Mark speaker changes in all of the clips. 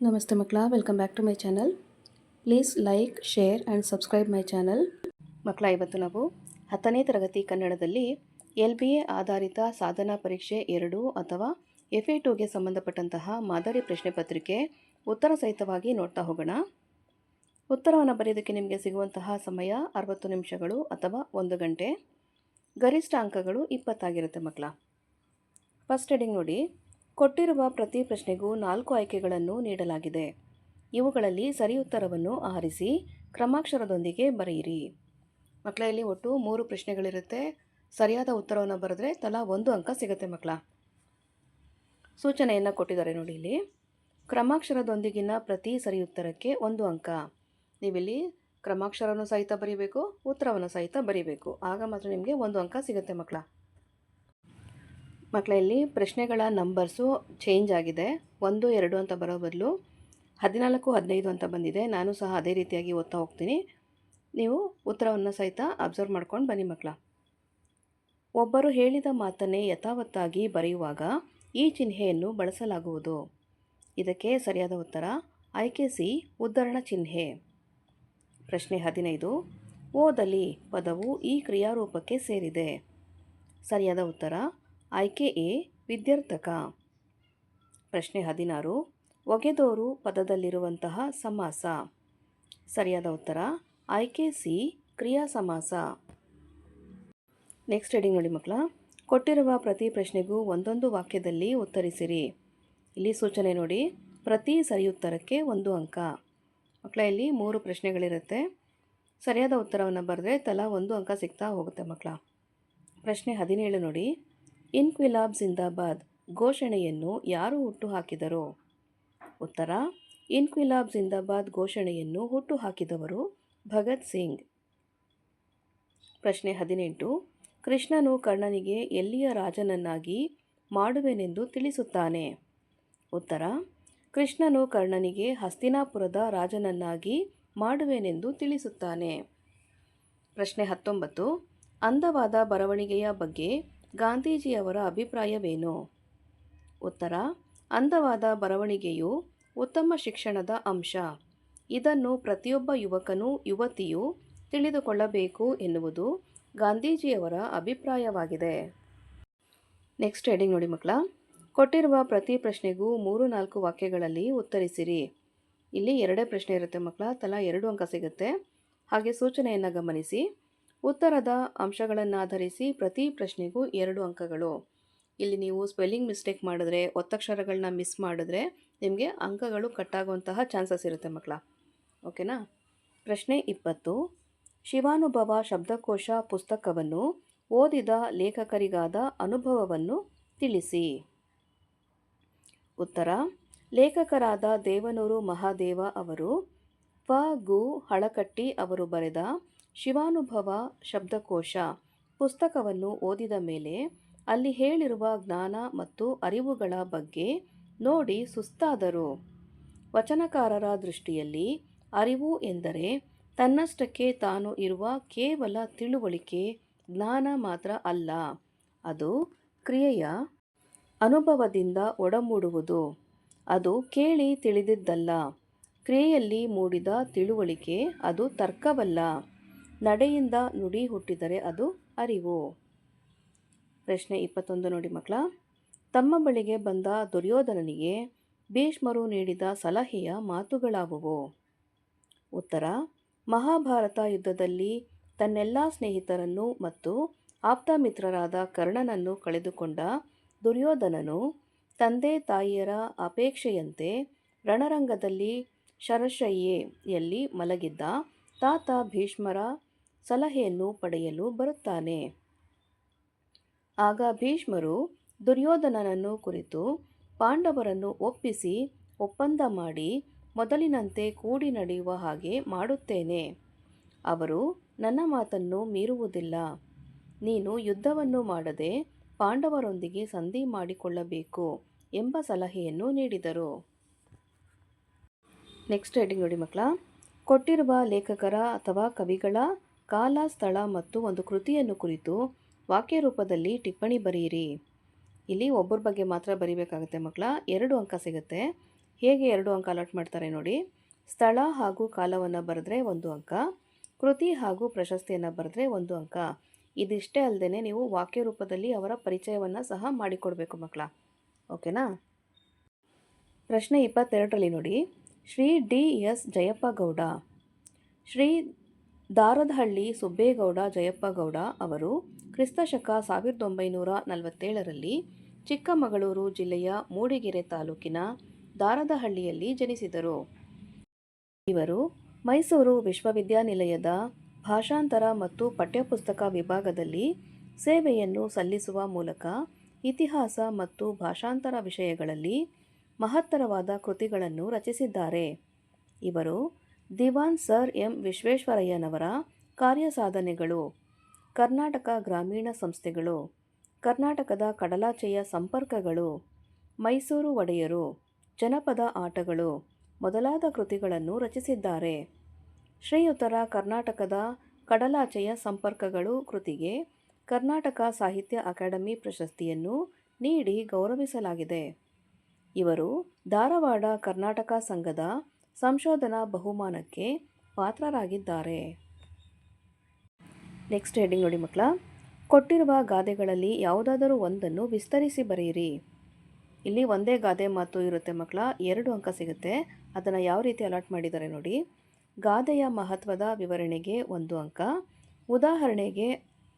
Speaker 1: ನಮಸ್ತೆ ಮಕ್ಕಳ, welcome back to my channel. Please like, share and subscribe my channel. ಮಕ್ಕಳ, ಇವತ್ತು ನಾವು 10ನೇ ತರಗತಿ ಕನ್ನಡದಲ್ಲಿ LBA ಆಧಾರಿತ ಸಾಧನಾ ಪರೀಕ್ಷೆ 2 ಅಥವಾ FA2ಗೆ ಸಂಬಂಧಪಟ್ಟಂತಹ ಮಾದರಿ ಪ್ರಶ್ನೆ ಪತ್ರಿಕೆ ಉತ್ತರ ಸಹಿತವಾಗಿ ನೋಡ್ತಾ ಹೋಗೋಣ. ಉತ್ತರವನ್ನು ಬರೆಯೋದಕ್ಕೆ ನಿಮಗೆ ಸಿಗುವಂತಹ ಸಮಯ 60 ನಿಮಿಷಗಳು ಅಥವಾ 1 ಗಂಟೆ. ಗರಿಷ್ಠ ಅಂಕಗಳು 20 ಆಗಿರುತ್ತೆ ಮಕ್ಕಳ. ಫಸ್ಟ್ ಹೆಡಿಂಗ್ ನೋಡಿ. ಕೊಟ್ಟಿರುವ ಪ್ರತಿ ಪ್ರಶ್ನೆಗೂ 4 ಆಯ್ಕೆಗಳನ್ನು ನೀಡಲಾಗಿದೆ. ಇವುಗಳಲ್ಲಿ ಸರಿ ಉತ್ತರವನ್ನು ಆರಿಸಿ ಕ್ರಮಾಕ್ಷರದೊಂದಿಗೆ ಬರೆಯಿರಿ. ಮಕ್ಕಳಲ್ಲಿ ಒಟ್ಟು 3 ಪ್ರಶ್ನೆಗಳಿರುತ್ತೆ. ಸರಿಯಾದ ಉತ್ತರವನ್ನು ಬರೆದ್ರೆ ತಲಾ 1 ಅಂಕ ಸಿಗುತ್ತೆ ಮಕ್ಕಳ. ಸೂಚನೆಯನ್ನು ಕೊಟ್ಟಿದ್ದಾರೆ ನೋಡಿ. ಇಲ್ಲಿ ಕ್ರಮಾಕ್ಷರದೊಂದಿಗಿನ ಪ್ರತಿ ಸರಿ ಉತ್ತರಕ್ಕೆ 1 ಅಂಕ. ನೀವಿಲ್ಲಿ ಕ್ರಮಾಕ್ಷರವನ್ನು ಸಹಿತ ಬರೀಬೇಕು, ಉತ್ತರವನ್ನು ಸಹಿತ ಬರೀಬೇಕು. ಆಗ ಮಾತ್ರ ನಿಮಗೆ 1 ಅಂಕ ಸಿಗುತ್ತೆ ಮಕ್ಕಳ. ಮಕ್ಕಳಲ್ಲಿ ಪ್ರಶ್ನೆಗಳ ನಂಬರ್ಸು ಚೇಂಜ್ ಆಗಿದೆ. 1, 2 ಅಂತ ಬರೋ ಬದಲು 14, 15 ಅಂತ ಬಂದಿದೆ. ನಾನು ಸಹ ಅದೇ ರೀತಿಯಾಗಿ ಓದ್ತಾ ಹೋಗ್ತೀನಿ. ನೀವು ಉತ್ತರವನ್ನು ಸಹಿತ ಅಬ್ಸರ್ವ್ ಮಾಡ್ಕೊಂಡು ಬನ್ನಿ ಮಕ್ಕಳ. ಒಬ್ಬರು ಹೇಳಿದ ಮಾತನ್ನೇ ಯಥಾವತ್ತಾಗಿ ಬರೆಯುವಾಗ ಈ ಚಿಹ್ನೆಯನ್ನು ಬಳಸಲಾಗುವುದು. ಇದಕ್ಕೆ ಸರಿಯಾದ ಉತ್ತರ ಆಯ್ಕೆ ಸಿ, ಉದ್ಧರಣ ಚಿಹ್ನೆ. ಪ್ರಶ್ನೆ 15. ಓದಲಿ ಪದವು ಈ ಕ್ರಿಯಾರೂಪಕ್ಕೆ ಸೇರಿದೆ. ಸರಿಯಾದ ಉತ್ತರ ಆಯ್ಕೆ ಎ, ವಿದ್ಯಾರ್ಥಕ. ಪ್ರಶ್ನೆ 16. ಒಗೆದೋರು ಪದದಲ್ಲಿರುವಂತಹ ಸಮಾಸ. ಸರಿಯಾದ ಉತ್ತರ ಆಯ್ಕೆ ಸಿ, ಕ್ರಿಯಾ ಸಮಾಸ. ನೆಕ್ಸ್ಟ್ ಹೆಡಿಂಗ್ ನೋಡಿ ಮಕ್ಕಳ. ಕೊಟ್ಟಿರುವ ಪ್ರತಿ ಪ್ರಶ್ನೆಗೂ ಒಂದೊಂದು ವಾಕ್ಯದಲ್ಲಿ ಉತ್ತರಿಸಿರಿ. ಇಲ್ಲಿ ಸೂಚನೆ ನೋಡಿ. ಪ್ರತಿ ಸರಿ ಉತ್ತರಕ್ಕೆ 1 ಅಂಕ. ಮಕ್ಕಳ, ಇಲ್ಲಿ 3 ಪ್ರಶ್ನೆಗಳಿರುತ್ತೆ. ಸರಿಯಾದ ಉತ್ತರವನ್ನು ಬರೆದ್ರೆ ತಲಾ 1 ಅಂಕ ಸಿಗ್ತಾ ಹೋಗುತ್ತೆ ಮಕ್ಕಳ. ಪ್ರಶ್ನೆ 17 ನೋಡಿ. ಇನ್ಕ್ವಿಲಾಬ್ ಜಿಂದಾಬಾದ್ ಘೋಷಣೆಯನ್ನು ಯಾರು ಹುಟ್ಟುಹಾಕಿದರು? ಉತ್ತರ ಇನ್ಕ್ವಿಲಾಬ್ ಜಿಂದಾಬಾದ್ ಘೋಷಣೆಯನ್ನು ಹುಟ್ಟುಹಾಕಿದವರು ಭಗತ್ ಸಿಂಗ್. ಪ್ರಶ್ನೆ 18. ಕೃಷ್ಣನು ಕರ್ಣನಿಗೆ ಎಲ್ಲಿಯ ರಾಜನನ್ನಾಗಿ ಮಾಡುವೆನೆಂದು ತಿಳಿಸುತ್ತಾನೆ? ಉತ್ತರ ಕೃಷ್ಣನು ಕರ್ಣನಿಗೆ ಹಸ್ತಿನಾಪುರದ ರಾಜನನ್ನಾಗಿ ಮಾಡುವೆನೆಂದು ತಿಳಿಸುತ್ತಾನೆ. ಪ್ರಶ್ನೆ 19. ಅಂದವಾದ ಬರವಣಿಗೆಯ ಬಗ್ಗೆ ಗಾಂಧೀಜಿಯವರ ಅಭಿಪ್ರಾಯವೇನು? ಉತ್ತರ ಅಂದವಾದ ಬರವಣಿಗೆಯು ಉತ್ತಮ ಶಿಕ್ಷಣದ ಅಂಶ. ಇದನ್ನು ಪ್ರತಿಯೊಬ್ಬ ಯುವಕನೂ ಯುವತಿಯೂ ತಿಳಿದುಕೊಳ್ಳಬೇಕು ಎನ್ನುವುದು ಗಾಂಧೀಜಿಯವರ ಅಭಿಪ್ರಾಯವಾಗಿದೆ. ನೆಕ್ಸ್ಟ್ ಹೆಡಿಂಗ್ ನೋಡಿ ಮಕ್ಕಳ. ಕೊಟ್ಟಿರುವ ಪ್ರತಿ ಪ್ರಶ್ನೆಗೂ 3-4 ವಾಕ್ಯಗಳಲ್ಲಿ ಉತ್ತರಿಸಿರಿ. ಇಲ್ಲಿ 2 ಪ್ರಶ್ನೆ ಇರುತ್ತೆ ಮಕ್ಕಳ. ತಲಾ 2 ಅಂಕ ಸಿಗುತ್ತೆ. ಹಾಗೆ ಸೂಚನೆಯನ್ನು ಗಮನಿಸಿ. ಉತ್ತರದ ಅಂಶಗಳನ್ನಾಧರಿಸಿ ಪ್ರತಿ ಪ್ರಶ್ನೆಗೂ 2 ಅಂಕಗಳು. ಇಲ್ಲಿ ನೀವು ಸ್ಪೆಲ್ಲಿಂಗ್ ಮಿಸ್ಟೇಕ್ ಮಾಡಿದ್ರೆ, ಒತ್ತಕ್ಷರಗಳನ್ನ ಮಿಸ್ ಮಾಡಿದ್ರೆ ನಿಮಗೆ ಅಂಕಗಳು ಕಟ್ಟಾಗುವಂತಹ ಚಾನ್ಸಸ್ ಇರುತ್ತೆ ಮಕ್ಕಳ. ಓಕೆನಾ? ಪ್ರಶ್ನೆ 20. ಶಿವಾನುಭವ ಶಬ್ದಕೋಶ ಪುಸ್ತಕವನ್ನು ಓದಿದ ಲೇಖಕರಿಗಾದ ಅನುಭವವನ್ನು ತಿಳಿಸಿ. ಉತ್ತರ ಲೇಖಕರಾದ ದೇವನೂರು ಮಹಾದೇವ ಅವರು ಪ. ಗು. ಹಳಕಟ್ಟಿ ಅವರು ಬರೆದ ಶಿವಾನುಭವ ಶಬ್ದಕೋಶ ಪುಸ್ತಕವನ್ನು ಓದಿದ ಮೇಲೆ ಅಲ್ಲಿ ಹೇಳಿರುವ ಜ್ಞಾನ ಮತ್ತು ಅರಿವುಗಳ ಬಗ್ಗೆ ನೋಡಿ ಸುಸ್ತಾದರು. ವಚನಕಾರರ ದೃಷ್ಟಿಯಲ್ಲಿ ಅರಿವು ಎಂದರೆ ತನ್ನಷ್ಟಕ್ಕೆ ತಾನು ಇರುವ ಕೇವಲ ತಿಳುವಳಿಕೆ, ಜ್ಞಾನ ಮಾತ್ರ ಅಲ್ಲ. ಅದು ಕ್ರಿಯೆಯ ಅನುಭವದಿಂದ ಒಡಮೂಡುವುದು. ಅದು ಕೇಳಿ ತಿಳಿದಿದ್ದಲ್ಲ. ಕ್ರಿಯೆಯಲ್ಲಿ ಮೂಡಿದ ತಿಳುವಳಿಕೆ ಅದು ತರ್ಕವಲ್ಲ. ನಡೆಯಿಂದ ನುಡಿ ಹುಟ್ಟಿದರೆ ಅದು ಅರಿವು. ಪ್ರಶ್ನೆ 21 ನೋಡಿ ಮಕ್ಕಳ. ತಮ್ಮ ಬಳಿಗೆ ಬಂದ ದುರ್ಯೋಧನನಿಗೆ ಭೀಷ್ಮರು ನೀಡಿದ ಸಲಹೆಯ ಮಾತುಗಳಾವುವು? ಉತ್ತರ ಮಹಾಭಾರತ ಯುದ್ಧದಲ್ಲಿ ತನ್ನೆಲ್ಲ ಸ್ನೇಹಿತರನ್ನು ಮತ್ತು ಆಪ್ತಮಿತ್ರರಾದ ಕರ್ಣನನ್ನು ಕಳೆದುಕೊಂಡ ದುರ್ಯೋಧನನು ತಂದೆ ತಾಯಿಯರ ಅಪೇಕ್ಷೆಯಂತೆ ರಣರಂಗದಲ್ಲಿ ಶರಶಯ್ಯೆಯಲ್ಲಿ ಮಲಗಿದ್ದ ತಾತ ಭೀಷ್ಮರ ಸಲಹೆಯನ್ನು ಪಡೆಯಲು ಬರುತ್ತಾನೆ. ಆಗ ಭೀಷ್ಮರು ದುರ್ಯೋಧನನನ್ನು ಕುರಿತು ಪಾಂಡವರನ್ನು ಒಪ್ಪಿಸಿ ಒಪ್ಪಂದ ಮಾಡಿ ಮೊದಲಿನಂತೆ ಕೂಡಿ ನಡೆಯುವ ಹಾಗೆ ಮಾಡುತ್ತೇನೆ. ಅವರು ನನ್ನ ಮಾತನ್ನು ಮೀರುವುದಿಲ್ಲ. ನೀನು ಯುದ್ಧವನ್ನು ಮಾಡದೆ ಪಾಂಡವರೊಂದಿಗೆ ಸಂಧಿ ಮಾಡಿಕೊಳ್ಳಬೇಕು ಎಂಬ ಸಲಹೆಯನ್ನು ನೀಡಿದರು. ನೆಕ್ಸ್ಟ್ ಹೆಡಿಂಗ್ ನೋಡಿ ಮಕ್ಕಳ. ಕೊಟ್ಟಿರುವ ಲೇಖಕರ ಅಥವಾ ಕವಿಗಳ ಕಾಲ, ಸ್ಥಳ ಮತ್ತು ಒಂದು ಕೃತಿಯನ್ನು ಕುರಿತು ವಾಕ್ಯ ರೂಪದಲ್ಲಿ ಟಿಪ್ಪಣಿ ಬರೆಯಿರಿ. ಇಲ್ಲಿ ಒಬ್ಬರ ಬಗ್ಗೆ ಮಾತ್ರ ಬರೀಬೇಕಾಗುತ್ತೆ ಮಕ್ಕಳ. 2 ಅಂಕ ಸಿಗುತ್ತೆ. ಹೇಗೆ 2 ಅಂಕ ಅಲಾಟ್ ಮಾಡ್ತಾರೆ ನೋಡಿ. ಸ್ಥಳ ಹಾಗೂ ಕಾಲವನ್ನು ಬರೆದ್ರೆ 1 ಅಂಕ, ಕೃತಿ ಹಾಗೂ ಪ್ರಶಸ್ತಿಯನ್ನು ಬರೆದ್ರೆ 1 ಅಂಕ. ಇದಿಷ್ಟೇ ಅಲ್ಲದೆ ನೀವು ವಾಕ್ಯ ರೂಪದಲ್ಲಿ ಅವರ ಪರಿಚಯವನ್ನು ಸಹ ಮಾಡಿಕೊಡ್ಬೇಕು ಮಕ್ಕಳ. ಓಕೆನಾ? ಪ್ರಶ್ನೆ 22ರಲ್ಲಿ ನೋಡಿ, ಶ್ರೀ ಡಿ ಎಸ್ ಜಯಪ್ಪ ಗೌಡ, ಶ್ರೀ ದಾರದಹಳ್ಳಿ ಸುಬ್ಬೇಗೌಡ ಜಯಪ್ಪ ಗೌಡ ಅವರು ಕ್ರಿಸ್ತಶಕ 1947ರಲ್ಲಿ ಚಿಕ್ಕಮಗಳೂರು ಜಿಲ್ಲೆಯ ಮೂಡಿಗೆರೆ ತಾಲೂಕಿನ ದಾರದಹಳ್ಳಿಯಲ್ಲಿ ಜನಿಸಿದರು. ಇವರು ಮೈಸೂರು ವಿಶ್ವವಿದ್ಯಾನಿಲಯದ ಭಾಷಾಂತರ ಮತ್ತು ಪಠ್ಯಪುಸ್ತಕ ವಿಭಾಗದಲ್ಲಿ ಸೇವೆಯನ್ನು ಸಲ್ಲಿಸುವ ಮೂಲಕ ಇತಿಹಾಸ ಮತ್ತು ಭಾಷಾಂತರ ವಿಷಯಗಳಲ್ಲಿ ಮಹತ್ತರವಾದ ಕೃತಿಗಳನ್ನು ರಚಿಸಿದ್ದಾರೆ. ಇವರು ದಿವಾನ್ ಸರ್ ಎಂ ವಿಶ್ವೇಶ್ವರಯ್ಯನವರ ಕಾರ್ಯಸಾಧನೆಗಳು, ಕರ್ನಾಟಕ ಗ್ರಾಮೀಣ ಸಂಸ್ಥೆಗಳು, ಕರ್ನಾಟಕದ ಕಡಲಾಚೆಯ ಸಂಪರ್ಕಗಳು, ಮೈಸೂರು ಒಡೆಯರು, ಜನಪದ ಆಟಗಳು ಮೊದಲಾದ ಕೃತಿಗಳನ್ನು ರಚಿಸಿದ್ದಾರೆ. ಶ್ರೀಯುತರ ಕರ್ನಾಟಕದ ಕಡಲಾಚೆಯ ಸಂಪರ್ಕಗಳು ಕೃತಿಗೆ ಕರ್ನಾಟಕ ಸಾಹಿತ್ಯ ಅಕಾಡೆಮಿ ಪ್ರಶಸ್ತಿಯನ್ನು ನೀಡಿ ಗೌರವಿಸಲಾಗಿದೆ. ಇವರು ಧಾರವಾಡ ಕರ್ನಾಟಕ ಸಂಘದ ಸಂಶೋಧನಾ ಬಹುಮಾನಕ್ಕೆ ಪಾತ್ರರಾಗಿದ್ದಾರೆ. ನೆಕ್ಸ್ಟ್ ಹೆಡ್ಡಿಂಗ್ ನೋಡಿ ಮಕ್ಕಳ, ಕೊಟ್ಟಿರುವ ಗಾದೆಗಳಲ್ಲಿ ಯಾವುದಾದರೂ ಒಂದನ್ನು ವಿಸ್ತರಿಸಿ ಬರೆಯಿರಿ. ಇಲ್ಲಿ ಒಂದೇ ಗಾದೆ ಮಾತು ಇರುತ್ತೆ ಮಕ್ಕಳ, 2 ಅಂಕ ಸಿಗುತ್ತೆ. ಅದನ್ನು ಯಾವ ರೀತಿ ಅಲಾಟ್ ಮಾಡಿದ್ದಾರೆ ನೋಡಿ. ಗಾದೆಯ ಮಹತ್ವದ ವಿವರಣೆಗೆ 1 ಅಂಕ,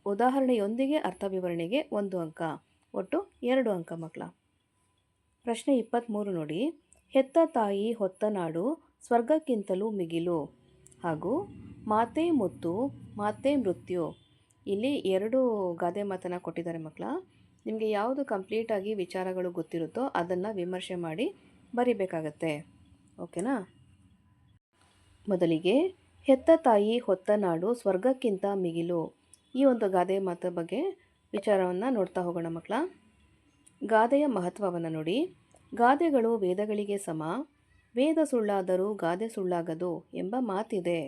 Speaker 1: ಉದಾಹರಣೆಯೊಂದಿಗೆ ಅರ್ಥ ವಿವರಣೆಗೆ 1 ಅಂಕ, ಒಟ್ಟು 2 ಅಂಕ ಮಕ್ಕಳ. ಪ್ರಶ್ನೆ 23 ನೋಡಿ, ಹೆತ್ತ ತಾಯಿ ಹೊತ್ತ ನಾಡು ಸ್ವರ್ಗಕ್ಕಿಂತಲೂ ಮಿಗಿಲು ಹಾಗೂ ಮಾತೆ ಮುತ್ತು ಮಾತೆ ಮೃತ್ಯು. ಇಲ್ಲಿ 2 ಗಾದೆ ಮಾತನ್ನು ಕೊಟ್ಟಿದ್ದಾರೆ ಮಕ್ಕಳ. ನಿಮಗೆ ಯಾವುದು ಕಂಪ್ಲೀಟಾಗಿ ವಿಚಾರಗಳು ಗೊತ್ತಿರುತ್ತೋ ಅದನ್ನು ವಿಮರ್ಶೆ ಮಾಡಿ ಬರಿಬೇಕಾಗತ್ತೆ. ಓಕೆನಾ? ಮೊದಲಿಗೆ ಹೆತ್ತ ತಾಯಿ ಹೊತ್ತ ನಾಡು ಸ್ವರ್ಗಕ್ಕಿಂತ ಮಿಗಿಲು, ಈ ಒಂದು ಗಾದೆ ಮಾತು ಬಗ್ಗೆ ವಿಚಾರವನ್ನು ನೋಡ್ತಾ ಹೋಗೋಣ ಮಕ್ಕಳ. ಗಾದೆಯ ಮಹತ್ವವನ್ನು ನೋಡಿ. ಗಾದೆಗಳು ವೇದಗಳಿಗೆ ಸಮ, ವೇದ ಸುಳ್ಳಾದರೂ ಗಾದೆ ಸುಳ್ಳಾಗದು ಎಂಬ ಮಾತಿದೆ.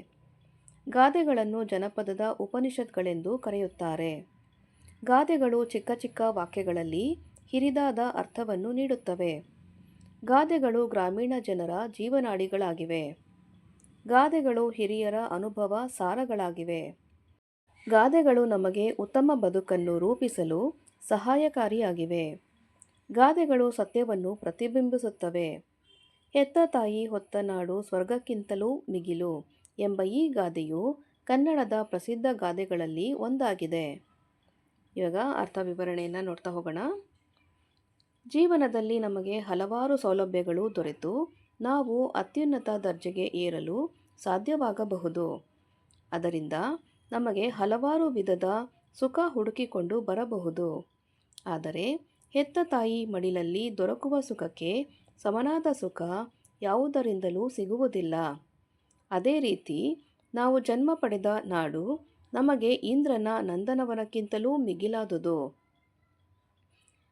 Speaker 1: ಗಾದೆಗಳನ್ನು ಜನಪದದ ಉಪನಿಷತ್ಗಳೆಂದು ಕರೆಯುತ್ತಾರೆ. ಗಾದೆಗಳು ಚಿಕ್ಕ ಚಿಕ್ಕ ವಾಕ್ಯಗಳಲ್ಲಿ ಹಿರಿದಾದ ಅರ್ಥವನ್ನು ನೀಡುತ್ತವೆ. ಗಾದೆಗಳು ಗ್ರಾಮೀಣ ಜನರ ಜೀವನಾಡಿಗಳಾಗಿವೆ. ಗಾದೆಗಳು ಹಿರಿಯರ ಅನುಭವ ಸಾರಗಳಾಗಿವೆ. ಗಾದೆಗಳು ನಮಗೆ ಉತ್ತಮ ಬದುಕನ್ನು ರೂಪಿಸಲು ಸಹಾಯಕಾರಿಯಾಗಿವೆ. ಗಾದೆಗಳು ಸತ್ಯವನ್ನು ಪ್ರತಿಬಿಂಬಿಸುತ್ತವೆ. ಹೆತ್ತ ತಾಯಿ ಹೊತ್ತ ನಾಡು ಸ್ವರ್ಗಕ್ಕಿಂತಲೂ ಮಿಗಿಲು ಎಂಬ ಈ ಗಾದೆಯು ಕನ್ನಡದ ಪ್ರಸಿದ್ಧ ಗಾದೆಗಳಲ್ಲಿ ಒಂದಾಗಿದೆ. ಇವಾಗ ಅರ್ಥ ವಿವರಣೆಯನ್ನು ನೋಡ್ತಾ ಹೋಗೋಣ. ಜೀವನದಲ್ಲಿ ನಮಗೆ ಹಲವಾರು ಸೌಲಭ್ಯಗಳು ದೊರೆತು ನಾವು ಅತ್ಯುನ್ನತ ದರ್ಜೆಗೆ ಏರಲು ಸಾಧ್ಯವಾಗಬಹುದು. ಅದರಿಂದ ನಮಗೆ ಹಲವಾರು ವಿಧದ ಸುಖ ಹುಡುಕಿಕೊಂಡು ಬರಬಹುದು. ಆದರೆ ಹೆತ್ತ ತಾಯಿ ಮಡಿಲಲ್ಲಿ ದೊರಕುವ ಸುಖಕ್ಕೆ ಸಮನಾದ ಸುಖ ಯಾವುದರಿಂದಲೂ ಸಿಗುವುದಿಲ್ಲ. ಅದೇ ರೀತಿ ನಾವು ಜನ್ಮ ಪಡೆದ ನಾಡು ನಮಗೆ ಇಂದ್ರನ ನಂದನವನಕ್ಕಿಂತಲೂ ಮಿಗಿಲಾದುದು.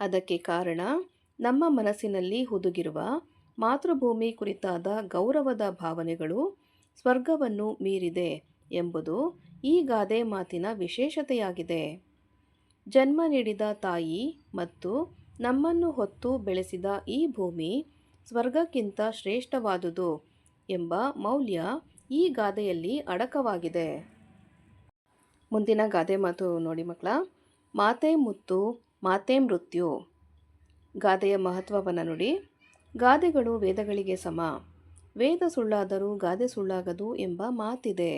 Speaker 1: ಅದಕ್ಕೆ ಕಾರಣ ನಮ್ಮ ಮನಸ್ಸಿನಲ್ಲಿ ಹುದುಗಿರುವ ಮಾತೃಭೂಮಿ ಕುರಿತಾದ ಗೌರವದ ಭಾವನೆಗಳು ಸ್ವರ್ಗವನ್ನು ಮೀರಿದೆ ಎಂಬುದು ಈ ಗಾದೆ ಮಾತಿನ ವಿಶೇಷತೆಯಾಗಿದೆ. ಜನ್ಮ ನೀಡಿದ ತಾಯಿ ಮತ್ತು ನಮ್ಮನ್ನು ಹೊತ್ತು ಬೆಳೆಸಿದ ಈ ಭೂಮಿ ಸ್ವರ್ಗಕ್ಕಿಂತ ಶ್ರೇಷ್ಠವಾದುದು ಎಂಬ ಮೌಲ್ಯ ಈ ಗಾದೆಯಲ್ಲಿ ಅಡಕವಾಗಿದೆ. ಮುಂದಿನ ಗಾದೆ ಮಾತು ನೋಡಿ ಮಕ್ಕಳ. ಮಾತೆ ಮುತ್ತು ಮಾತೆ ಮೃತ್ಯು. ಗಾದೆಯ ಮಹತ್ವವನ್ನು ನೋಡಿ. ಗಾದೆಗಳು ವೇದಗಳಿಗೆ ಸಮ, ವೇದ ಸುಳ್ಳಾದರೂ ಗಾದೆ ಸುಳ್ಳಾಗದು ಎಂಬ ಮಾತಿದೆ.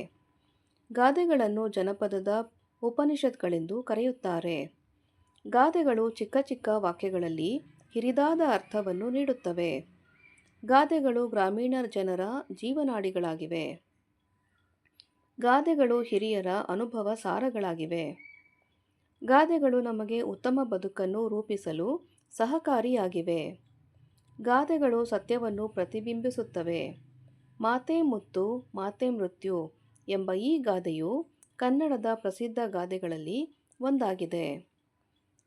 Speaker 1: ಗಾದೆಗಳನ್ನು ಜನಪದದ ಉಪನಿಷತ್ಗಳೆಂದು ಕರೆಯುತ್ತಾರೆ. ಗಾದೆಗಳು ಚಿಕ್ಕ ಚಿಕ್ಕ ವಾಕ್ಯಗಳಲ್ಲಿ ಹಿರಿದಾದ ಅರ್ಥವನ್ನು ನೀಡುತ್ತವೆ. ಗಾದೆಗಳು ಗ್ರಾಮೀಣ ಜನರ ಜೀವನಾಡಿಗಳಾಗಿವೆ. ಗಾದೆಗಳು ಹಿರಿಯರ ಅನುಭವ ಸಾರಗಳಾಗಿವೆ. ಗಾದೆಗಳು ನಮಗೆ ಉತ್ತಮ ಬದುಕನ್ನು ರೂಪಿಸಲು ಸಹಕಾರಿಯಾಗಿವೆ. ಗಾದೆಗಳು ಸತ್ಯವನ್ನು ಪ್ರತಿಬಿಂಬಿಸುತ್ತವೆ. ಮಾತೆ ಮುತ್ತು ಮಾತೆ ಮೃತ್ಯು ಎಂಬ ಈ ಗಾದೆಯು ಕನ್ನಡದ ಪ್ರಸಿದ್ಧ ಗಾದೆಗಳಲ್ಲಿ ಒಂದಾಗಿದೆ.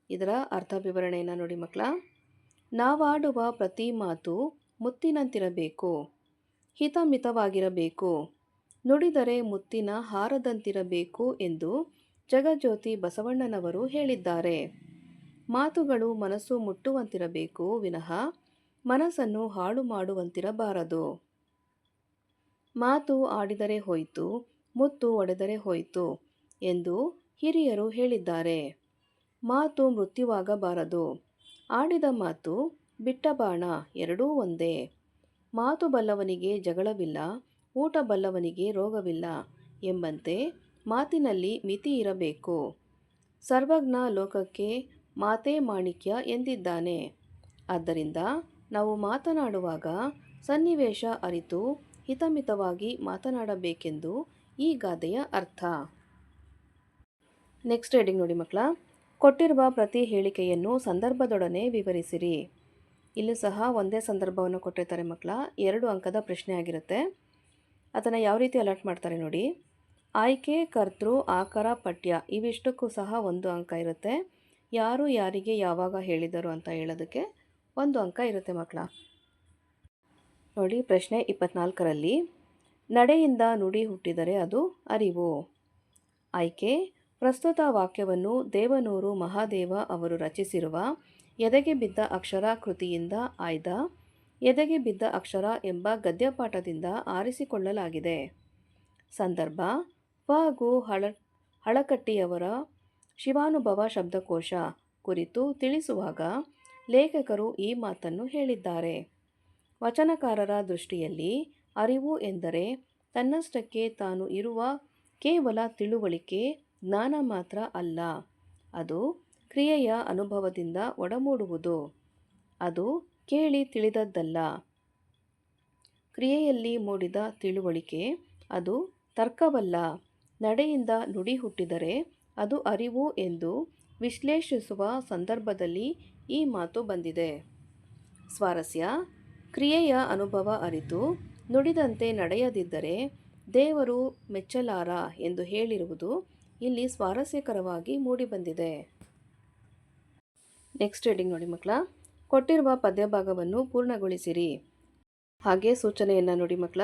Speaker 1: ಇದರ ಅರ್ಥ ವಿವರಣೆಯನ್ನು ನೋಡಿ ಮಕ್ಕಳ. ನಾವಾಡುವ ಪ್ರತಿ ಮಾತು ಮುತ್ತಿನಂತಿರಬೇಕು, ಹಿತಮಿತವಾಗಿರಬೇಕು, ನುಡಿದರೆ ಮುತ್ತಿನ ಹಾರದಂತಿರಬೇಕು ಎಂದು ಜಗಜ್ಯೋತಿ ಬಸವಣ್ಣನವರು ಹೇಳಿದ್ದಾರೆ. ಮಾತುಗಳು ಮನಸ್ಸು ಮುಟ್ಟುವಂತಿರಬೇಕು ವಿನಃ ಮನಸ್ಸನ್ನು ಹಾಳು ಮಾಡುವಂತಿರಬಾರದು. ಮಾತು ಆಡಿದರೆ ಹೋಯಿತು, ಮುತ್ತು ಒಡೆದರೆ ಹೋಯಿತು ಎಂದು ಹಿರಿಯರು ಹೇಳಿದ್ದಾರೆ. ಮಾತು ಮೃತ್ಯುವಾಗಬಾರದು. ಆಡಿದ ಮಾತು, ಬಿಟ್ಟ ಬಾಣ ಎರಡೂ ಒಂದೇ. ಮಾತು ಬಲ್ಲವನಿಗೆ ಜಗಳವಿಲ್ಲ, ಊಟ ಬಲ್ಲವನಿಗೆ ರೋಗವಿಲ್ಲ ಎಂಬಂತೆ ಮಾತಿನಲ್ಲಿ ಮಿತಿ ಇರಬೇಕು. ಸರ್ವಜ್ಞ ಲೋಕಕ್ಕೆ ಮಾತೇ ಮಾಣಿಕ್ಯ ಎಂದಿದ್ದಾನೆ. ಆದ್ದರಿಂದ ನಾವು ಮಾತನಾಡುವಾಗ ಸನ್ನಿವೇಶ ಅರಿತು ಹಿತಮಿತವಾಗಿ ಮಾತನಾಡಬೇಕೆಂದು ಈ ಗಾದೆಯ ಅರ್ಥ. ನೆಕ್ಸ್ಟ್ ರೀಡಿಂಗ್ ನೋಡಿ ಮಕ್ಕಳ. ಕೊಟ್ಟಿರುವ ಪ್ರತಿ ಹೇಳಿಕೆಯನ್ನು ಸಂದರ್ಭದೊಡನೆ ವಿವರಿಸಿರಿ. ಇಲ್ಲೂ ಸಹ ಒಂದೇ ಸಂದರ್ಭವನ್ನು ಕೊಟ್ಟಿರ್ತಾರೆ ಮಕ್ಕಳ. 2 ಅಂಕದ ಪ್ರಶ್ನೆ ಆಗಿರುತ್ತೆ. ಅದನ್ನು ಯಾವ ರೀತಿ ಅಲರ್ಟ್ ಮಾಡ್ತಾರೆ ನೋಡಿ. ಆಯ್ಕೆ, ಕರ್ತೃ, ಆಕಾರ, ಪಠ್ಯ ಇವಿಷ್ಟಕ್ಕೂ ಸಹ 1 ಅಂಕ ಇರುತ್ತೆ. ಯಾರು ಯಾರಿಗೆ ಯಾವಾಗ ಹೇಳಿದರು ಅಂತ ಹೇಳೋದಕ್ಕೆ 1 ಅಂಕ ಇರುತ್ತೆ ಮಕ್ಕಳ. ನೋಡಿ ಪ್ರಶ್ನೆ 24ರಲ್ಲಿ ನಡೆಯಿಂದ ನುಡಿ ಹುಟ್ಟಿದರೆ ಅದು ಅರಿವು. ಆಯ್ಕೆ, ಪ್ರಸ್ತುತ ವಾಕ್ಯವನ್ನು ದೇವನೂರು ಮಹಾದೇವ ಅವರು ರಚಿಸಿರುವ ಎದೆಗೆ ಬಿದ್ದ ಅಕ್ಷರ ಕೃತಿಯಿಂದ ಆಯ್ದ ಎದೆಗೆ ಬಿದ್ದ ಅಕ್ಷರ ಎಂಬ ಗದ್ಯಪಾಠದಿಂದ ಆರಿಸಿಕೊಳ್ಳಲಾಗಿದೆ. ಸಂದರ್ಭ ಪ.ಗು. ಹಳಕಟ್ಟಿಯವರ ಶಿವಾನುಭವ ಶಬ್ದಕೋಶ ಕುರಿತು ತಿಳಿಸುವಾಗ ಲೇಖಕರು ಈ ಮಾತನ್ನು ಹೇಳಿದ್ದಾರೆ. ವಚನಕಾರರ ದೃಷ್ಟಿಯಲ್ಲಿ ಅರಿವು ಎಂದರೆ ತನ್ನಷ್ಟಕ್ಕೆ ತಾನು ಇರುವ ಕೇವಲ ತಿಳುವಳಿಕೆ, ಜ್ಞಾನ ಮಾತ್ರ ಅಲ್ಲ. ಅದು ಕ್ರಿಯೆಯ ಅನುಭವದಿಂದ ಒಡಮೂಡುವುದು. ಅದು ಕೇಳಿ ತಿಳಿದದ್ದಲ್ಲ. ಕ್ರಿಯೆಯಲ್ಲಿ ಮೂಡಿದ ತಿಳುವಳಿಕೆ ಅದು ತರ್ಕವಲ್ಲ. ನಡೆಯಿಂದ ನುಡಿ ಹುಟ್ಟಿದರೆ ಅದು ಅರಿವು ಎಂದು ವಿಶ್ಲೇಷಿಸುವ ಸಂದರ್ಭದಲ್ಲಿ ಈ ಮಾತು ಬಂದಿದೆ. ಸ್ವಾರಸ್ಯ, ಕ್ರಿಯೆಯ ಅನುಭವ ಅರಿತು ನುಡಿದಂತೆ ನಡೆಯದಿದ್ದರೆ ದೇವರು ಮೆಚ್ಚಲಾರ ಎಂದು ಹೇಳಿರುವುದು ಇಲ್ಲಿ ಸ್ವಾರಸ್ಯಕರವಾಗಿ ಮೂಡಿಬಂದಿದೆ. ನೆಕ್ಸ್ಟ್ ರೀಡಿಂಗ್ ನೋಡಿ ಮಕ್ಕಳ. ಕೊಟ್ಟಿರುವ ಪದ್ಯಭಾಗವನ್ನು ಪೂರ್ಣಗೊಳಿಸಿರಿ. ಹಾಗೆ ಸೂಚನೆಯನ್ನು ನೋಡಿ ಮಕ್ಕಳ.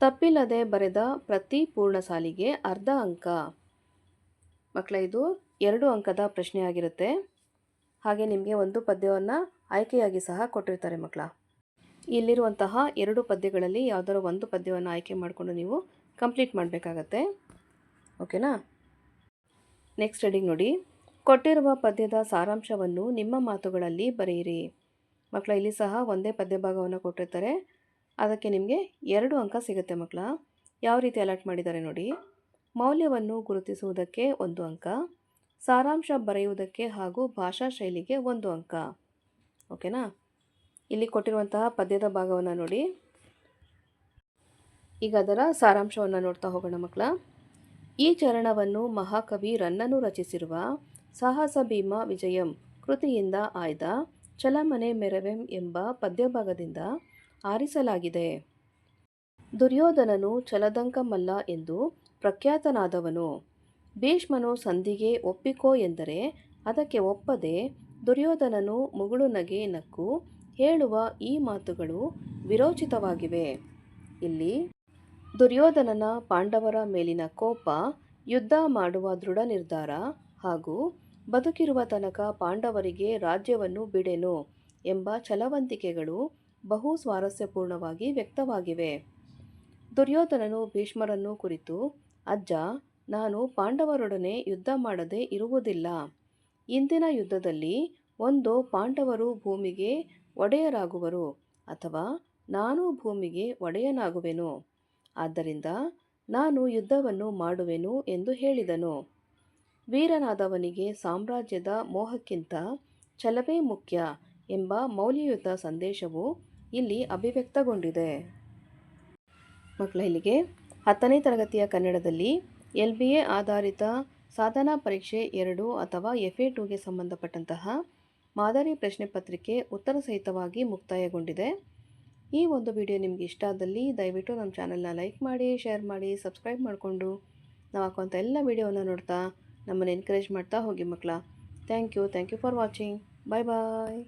Speaker 1: ತಪ್ಪಿಲ್ಲದೆ ಬರೆದ ಪ್ರತಿ ಪೂರ್ಣ ಸಾಲಿಗೆ ಅರ್ಧ ಅಂಕ. ಮಕ್ಕಳ ಇದು 2 ಅಂಕದ ಪ್ರಶ್ನೆ ಆಗಿರುತ್ತೆ. ಹಾಗೆ ನಿಮಗೆ ಒಂದು ಪದ್ಯವನ್ನು ಆಯ್ಕೆಯಾಗಿ ಸಹ ಕೊಟ್ಟಿರ್ತಾರೆ ಮಕ್ಕಳ. ಇಲ್ಲಿರುವಂತಹ 2 ಪದ್ಯಗಳಲ್ಲಿ ಯಾವುದಾದ್ರು ಒಂದು ಪದ್ಯವನ್ನು ಆಯ್ಕೆ ಮಾಡಿಕೊಂಡು ನೀವು ಕಂಪ್ಲೀಟ್ ಮಾಡಬೇಕಾಗತ್ತೆ. ಓಕೆನಾ. ನೆಕ್ಸ್ಟ್ ರೀಡಿಂಗ್ ನೋಡಿ. ಕೊಟ್ಟಿರುವ ಪದ್ಯದ ಸಾರಾಂಶವನ್ನು ನಿಮ್ಮ ಮಾತುಗಳಲ್ಲಿ ಬರೆಯಿರಿ. ಮಕ್ಕಳ ಇಲ್ಲಿ ಸಹ ಒಂದೇ ಪದ್ಯಭಾಗವನ್ನು ಕೊಟ್ಟಿರ್ತಾರೆ. ಅದಕ್ಕೆ ನಿಮಗೆ 2 ಅಂಕ ಸಿಗುತ್ತೆ ಮಕ್ಕಳ. ಯಾವ ರೀತಿ ಅಲರ್ಟ್ ಮಾಡಿದ್ದಾರೆ ನೋಡಿ. ಮೌಲ್ಯವನ್ನು ಗುರುತಿಸುವುದಕ್ಕೆ 1 ಅಂಕ, ಸಾರಾಂಶ ಬರೆಯುವುದಕ್ಕೆ ಹಾಗೂ ಭಾಷಾ ಶೈಲಿಗೆ 1 ಅಂಕ. ಓಕೆನಾ. ಇಲ್ಲಿ ಕೊಟ್ಟಿರುವಂತಹ ಪದ್ಯದ ಭಾಗವನ್ನು ನೋಡಿ. ಈಗ ಅದರ ಸಾರಾಂಶವನ್ನು ನೋಡ್ತಾ ಹೋಗೋಣ ಮಕ್ಕಳ. ಈ ಚರಣವನ್ನು ಮಹಾಕವಿ ರನ್ನನು ರಚಿಸಿರುವ ಸಾಹಸ ಭೀಮ ವಿಜಯಂ ಕೃತಿಯಿಂದ ಆಯ್ದ ಚಲಮನೆ ಮೆರವೆಂ ಎಂಬ ಪದ್ಯಭಾಗದಿಂದ ಆರಿಸಲಾಗಿದೆ. ದುರ್ಯೋಧನನು ಛಲದಂಕ ಮಲ್ಲ ಎಂದು ಪ್ರಖ್ಯಾತನಾದವನು. ಭೀಷ್ಮನು ಸಂಧಿಗೆ ಒಪ್ಪಿಕೋ ಎಂದರೆ ಅದಕ್ಕೆ ಒಪ್ಪದೆ ದುರ್ಯೋಧನನು ಮುಗುಳು ನಗೆ ನಕ್ಕು ಹೇಳುವ ಈ ಮಾತುಗಳು ವಿರೋಚಿತವಾಗಿವೆ. ಇಲ್ಲಿ ದುರ್ಯೋಧನನ ಪಾಂಡವರ ಮೇಲಿನ ಕೋಪ, ಯುದ್ಧ ಮಾಡುವ ದೃಢ ನಿರ್ಧಾರ ಹಾಗೂ ಬದುಕಿರುವ ತನಕ ಪಾಂಡವರಿಗೆ ರಾಜ್ಯವನ್ನು ಬಿಡೆನು ಎಂಬ ಛಲವಂತಿಕೆಗಳು ಬಹು ಸ್ವಾರಸ್ಯಪೂರ್ಣವಾಗಿ ವ್ಯಕ್ತವಾಗಿವೆ. ದುರ್ಯೋಧನನು ಭೀಷ್ಮರನ್ನು ಕುರಿತು, ಅಜ್ಜ, ನಾನು ಪಾಂಡವರೊಡನೆ ಯುದ್ಧ ಮಾಡದೆ ಇರುವುದಿಲ್ಲ. ಇಂದಿನ ಯುದ್ಧದಲ್ಲಿ ಒಂದೋ ಪಾಂಡವರು ಭೂಮಿಗೆ ಒಡೆಯರಾಗುವರು ಅಥವಾ ನಾನು ಭೂಮಿಗೆ ಒಡೆಯನಾಗುವೆನು. ಆದ್ದರಿಂದ ನಾನು ಯುದ್ಧವನ್ನು ಮಾಡುವೆನು ಎಂದು ಹೇಳಿದನು. ವೀರನಾದವನಿಗೆ ಸಾಮ್ರಾಜ್ಯದ ಮೋಹಕ್ಕಿಂತ ಛಲವೇ ಮುಖ್ಯ ಎಂಬ ಮೌಲ್ಯಯುತ ಸಂದೇಶವು ಇಲ್ಲಿ ಅಭಿವ್ಯಕ್ತಗೊಂಡಿದೆ. ಮಕ್ಕಳ ಇಲ್ಲಿಗೆ 10ನೇ ತರಗತಿಯ ಕನ್ನಡದಲ್ಲಿ LBA ಆಧಾರಿತ ಸಾಧನಾ ಪರೀಕ್ಷೆ 2 ಅಥವಾ FA2ಗೆ ಸಂಬಂಧಪಟ್ಟಂತಹ ಮಾದರಿ ಪ್ರಶ್ನೆ ಪತ್ರಿಕೆ ಉತ್ತರ ಸಹಿತವಾಗಿ ಮುಕ್ತಾಯಗೊಂಡಿದೆ. ಈ ಒಂದು ವಿಡಿಯೋ ನಿಮಗೆ ಇಷ್ಟ ಆದಲ್ಲಿ ದಯವಿಟ್ಟು ನಮ್ಮ ಚಾನಲ್ನ ಲೈಕ್ ಮಾಡಿ, ಶೇರ್ ಮಾಡಿ, ಸಬ್ಸ್ಕ್ರೈಬ್ ಮಾಡಿಕೊಂಡು ನಾವು ಹಾಕುವಂಥ ಎಲ್ಲ ವಿಡಿಯೋವನ್ನು ನೋಡ್ತಾ ನಮ್ಮನ್ನು ಎನ್ಕರೇಜ್ ಮಾಡ್ತಾ ಹೋಗಿ ಮಕ್ಕಳ. Thank you for watching. Bye bye.